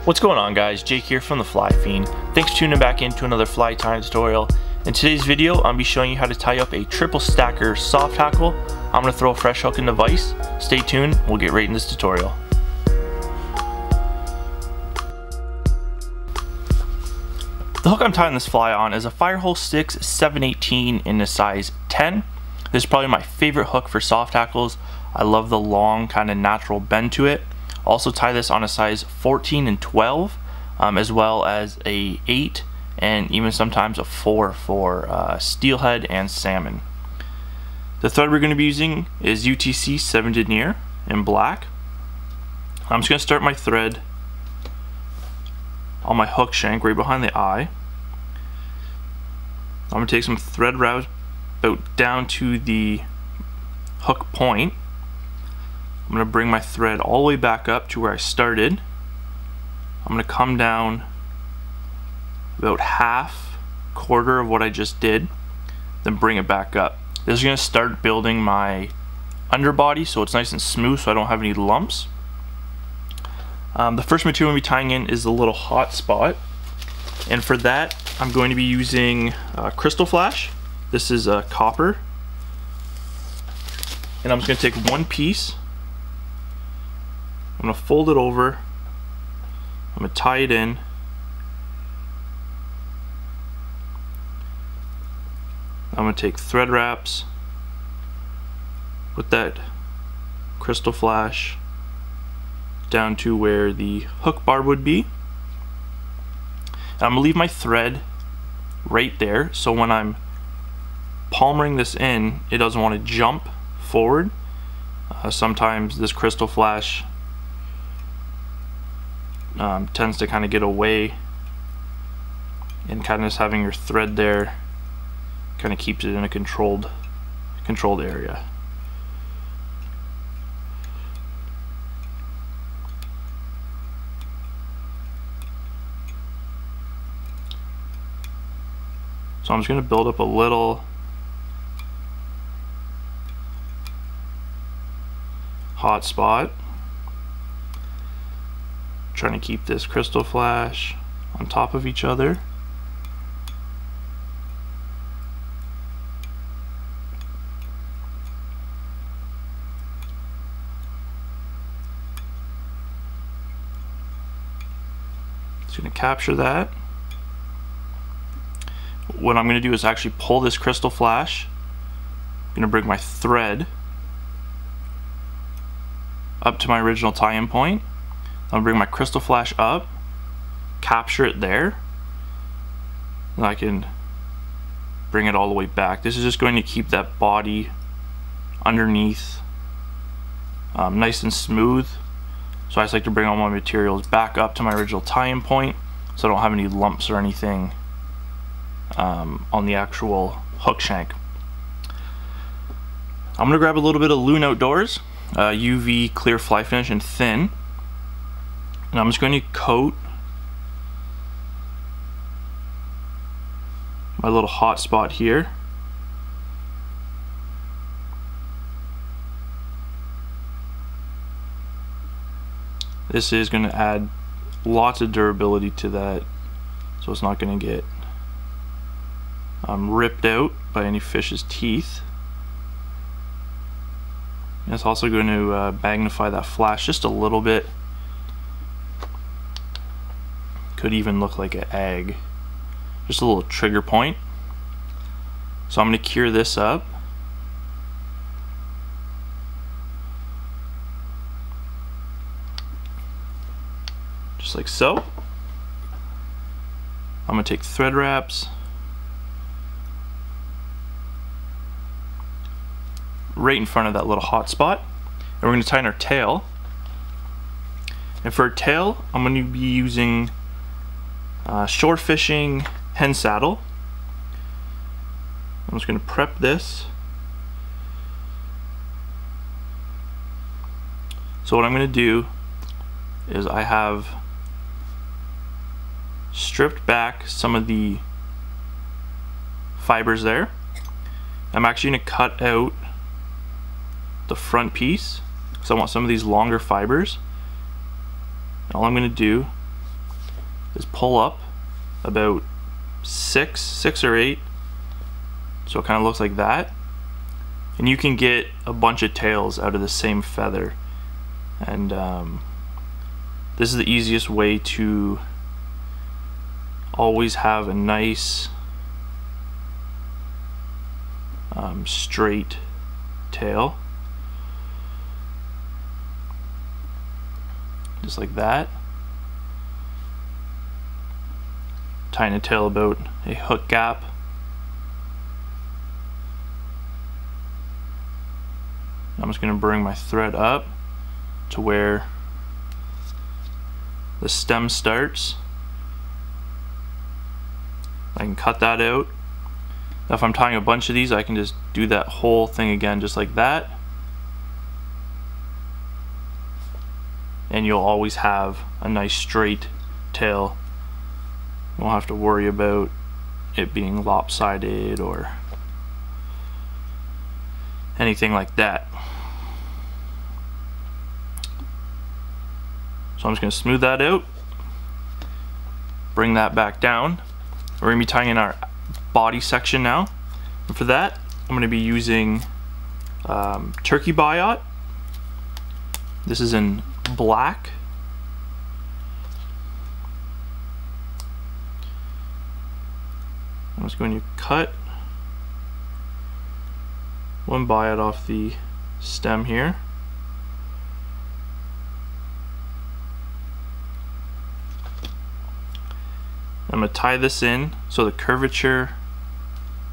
What's going on, guys? Jake here from the Fly Fiend. Thanks for tuning back into another fly tying tutorial. In today's video, I'm going to be showing you how to tie up a triple stacker soft hackle. I'm going to throw a fresh hook in the vise. Stay tuned, we'll get right in this tutorial. The hook I'm tying this fly on is a Firehole 6 718 in the size 10. This is probably my favorite hook for soft hackles. I love the long kind of natural bend to it. Also tie this on a size 14 and 12, as well as a 8 and even sometimes a 4 for steelhead and salmon. The thread we're going to be using is UTC 7 denier in black. I'm just going to start my thread on my hook shank right behind the eye. I'm going to take some thread wraps about down to the hook point. I'm going to bring my thread all the way back up to where I started. I'm going to come down about half, quarter of what I just did, then bring it back up. This is going to start building my underbody so it's nice and smooth so I don't have any lumps. The first material I'm going to be tying in is the little hot spot, and for that I'm going to be using crystal flash. This is copper, and I'm just going to take one piece. I'm going to fold it over, I'm going to tie it in, I'm going to take thread wraps, put that crystal flash down to where the hook barb would be, and I'm going to leave my thread right there so when I'm palmering this in it doesn't want to jump forward. Sometimes this crystal flash tends to kind of get away, and kind of just having your thread there kind of keeps it in a controlled area. So I'm just going to build up a little hot spot, trying to keep this crystal flash on top of each other. Just going to capture that. What I'm going to do is actually pull this crystal flash. I'm going to bring my thread up to my original tie-in point. I'm going to bring my crystal flash up, capture it there, and I can bring it all the way back. This is just going to keep that body underneath nice and smooth. So I just like to bring all my materials back up to my original tie-in point so I don't have any lumps or anything on the actual hook shank. I'm going to grab a little bit of Loon Outdoors UV clear fly finish and thin, and I'm just going to coat my little hot spot here. This is going to add lots of durability to that, so it's not going to get ripped out by any fish's teeth. And it's also going to magnify that flash just a little bit. Could even look like an egg. Just a little trigger point. So I'm going to cure this up. Just like so. I'm going to take thread wraps, right in front of that little hot spot, and we're going to tie in our tail. And for a tail I'm going to be using shore fishing hen saddle. I'm just going to prep this. So what I'm going to do is I have stripped back some of the fibers there. I'm actually going to cut out the front piece because I want some of these longer fibers. All I'm going to do is pull up about six or eight, so it kind of looks like that, and you can get a bunch of tails out of the same feather. And this is the easiest way to always have a nice straight tail, just like that. Tying a tail about a hook gap. I'm just going to bring my thread up to where the stem starts. I can cut that out. Now if I'm tying a bunch of these, I can just do that whole thing again just like that, and you'll always have a nice straight tail. You won't have to worry about it being lopsided or anything like that. So I'm just going to smooth that out, bring that back down. We're going to be tying in our body section now, and for that I'm going to be using turkey biot. This is in black. I'm just going to cut one biot off the stem here. I'm going to tie this in so the curvature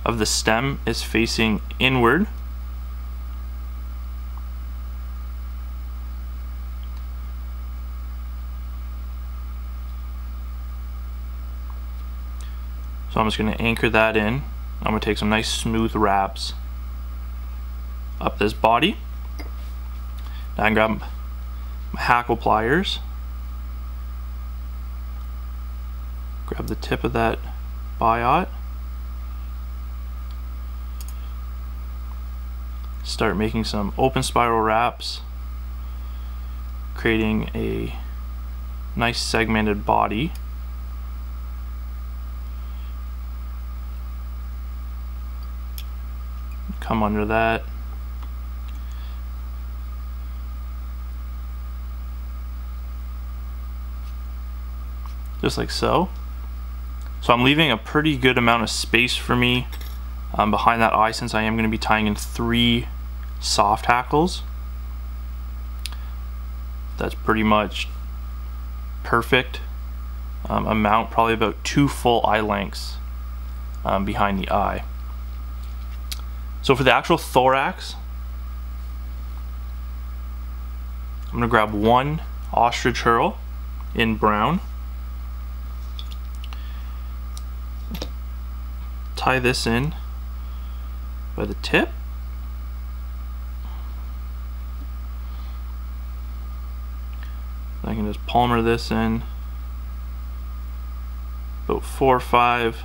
of the stem is facing inward. So I'm just going to anchor that in. I'm going to take some nice smooth wraps up this body. Now I can grab my hackle pliers, grab the tip of that biot, start making some open spiral wraps, creating a nice segmented body. Come under that. Just like so. So I'm leaving a pretty good amount of space for me behind that eye, since I am going to be tying in 3 soft hackles. That's pretty much perfect amount, probably about 2 full eye lengths behind the eye. So for the actual thorax, I'm going to grab 1 ostrich herl in brown, tie this in by the tip, I can just palmer this in about 4 or 5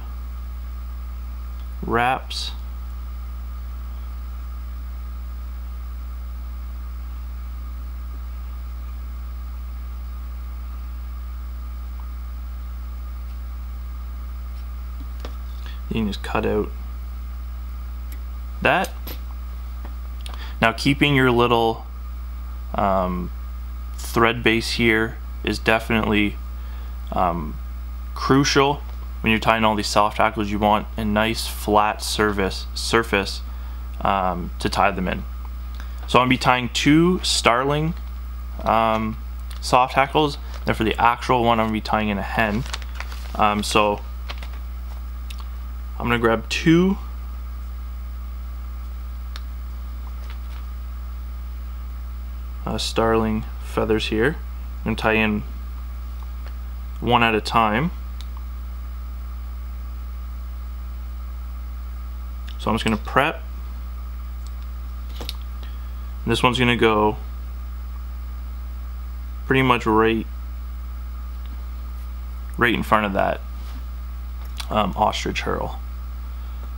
wraps. You can just cut out that. Now keeping your little thread base here is definitely crucial when you're tying all these soft hackles. You want a nice flat surface to tie them in. So I'm going to be tying 2 Starling soft hackles, and for the actual one I'm going to be tying in a hen. So I'm going to grab 2 Starling feathers here. I'm going to tie in 1 at a time. So I'm just going to prep. And this one's going to go pretty much right in front of that ostrich herl.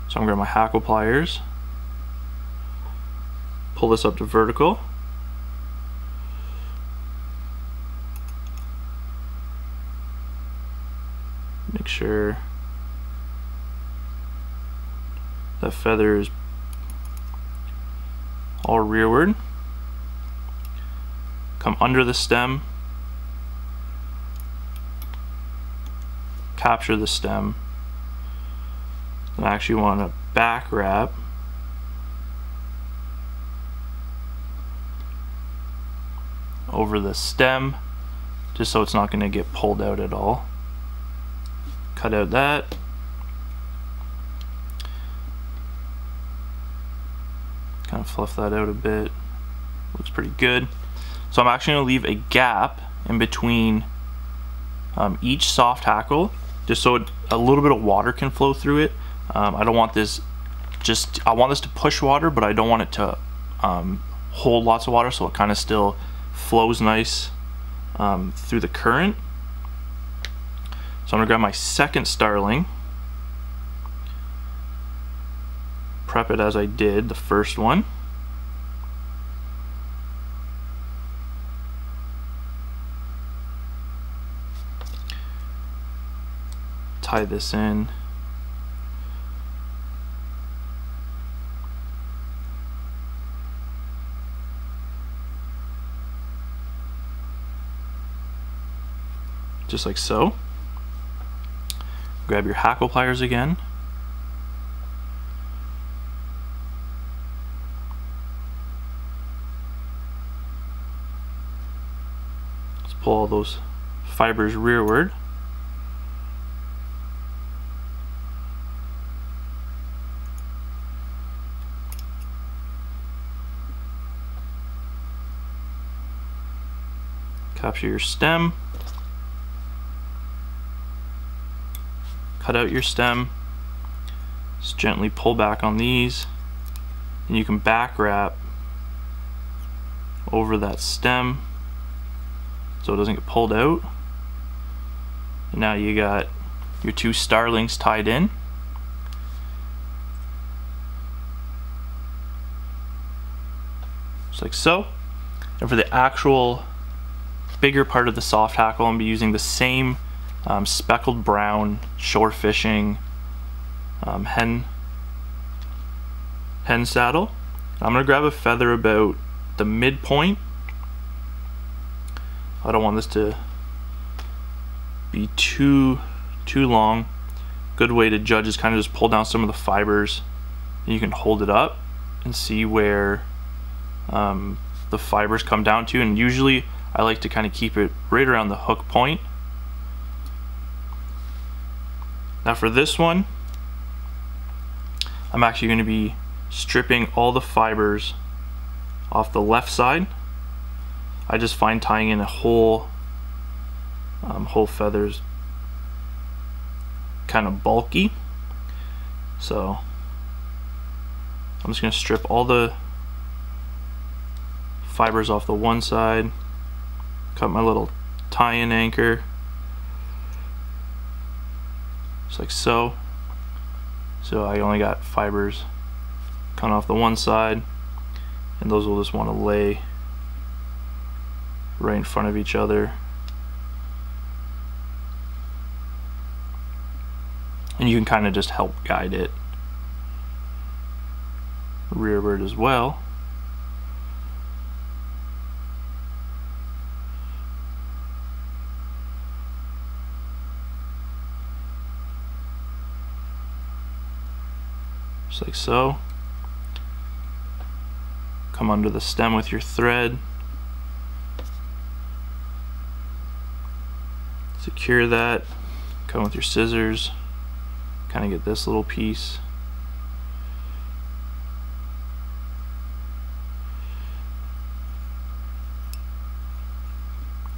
So I'm going to grab my hackle pliers, pull this up to vertical, Make sure that feather is all rearward. Come under the stem, capture the stem, and I actually want to back wrap over the stem just so it's not going to get pulled out at all. Cut out that. Kind of fluff that out a bit. Looks pretty good. So I'm actually going to leave a gap in between each soft hackle just so a little bit of water can flow through it. I don't want this I want this to push water, but I don't want it to hold lots of water, so it kind of still flows nice through the current. So I'm gonna grab my second starling, prep it as I did the first one. Tie this in. Just like so. Grab your hackle pliers again. Let's pull all those fibers rearward. Capture your stem. Cut out your stem, just gently pull back on these, and you can back wrap over that stem so it doesn't get pulled out. And now you got your two starlings tied in. Just like so. And for the actual bigger part of the soft hackle, I'm going to be using the same speckled brown shore fishing hen saddle. I'm gonna grab a feather about the midpoint. I don't want this to be too long. Good way to judge is kind of just pull down some of the fibers, and you can hold it up and see where the fibers come down to. And usually I like to kind of keep it right around the hook point. Now for this one, I'm actually going to be stripping all the fibers off the left side. I just find tying in a whole feathers kind of bulky, so I'm just going to strip all the fibers off the one side, cut my little tie-in anchor just like so. So I only got fibers cut off the one side, and those will just want to lay right in front of each other. And you can kind of just help guide it rearward as well. Just like so. Come under the stem with your thread. Secure that. Come with your scissors. Kind of get this little piece.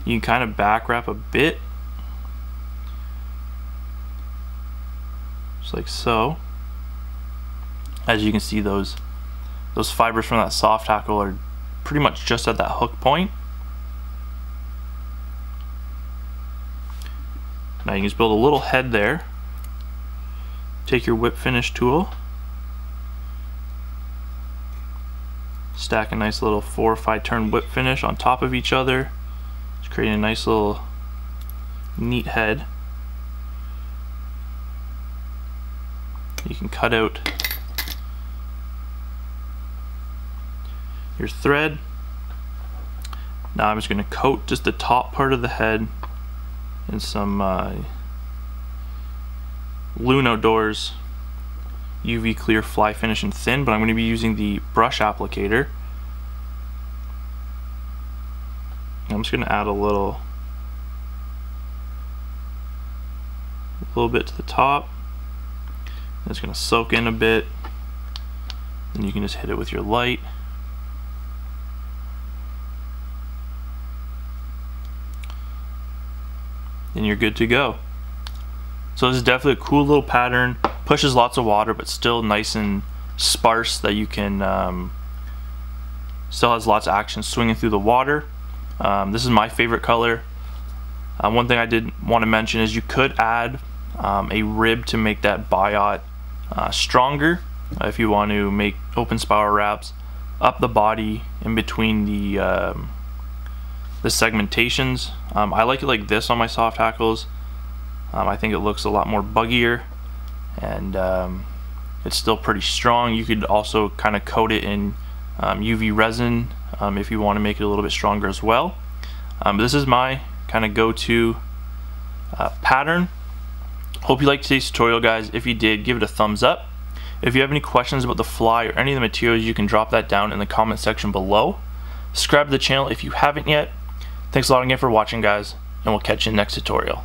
You can kind of back wrap a bit. Just like so. As you can see, those fibers from that soft hackle are pretty much just at that hook point. Now you can just build a little head there. Take your whip finish tool, stack a nice little 4 or 5 turn whip finish on top of each other, just creating a nice little neat head. You can cut out your thread. Now I'm just going to coat just the top part of the head in some Luno Doors UV Clear Fly Finish and Thin, but I'm going to be using the brush applicator. I'm just going to add a little bit to the top. It's going to soak in a bit. Then you can just hit it with your light. And you're good to go. So this is definitely a cool little pattern. Pushes lots of water, but still nice and sparse, that you can still has lots of action swinging through the water. This is my favorite color. One thing I did want to mention is you could add a rib to make that biot stronger if you want to make open spiral wraps up the body in between the segmentations. I like it like this on my soft hackles. I think it looks a lot more buggier, and it's still pretty strong. You could also kind of coat it in UV resin if you want to make it a little bit stronger as well. This is my kind of go-to pattern. Hope you liked today's tutorial, guys. If you did, give it a thumbs up. If you have any questions about the fly or any of the materials, you can drop that down in the comment section below. Subscribe to the channel if you haven't yet. Thanks a lot again for watching, guys, and we'll catch you in the next tutorial.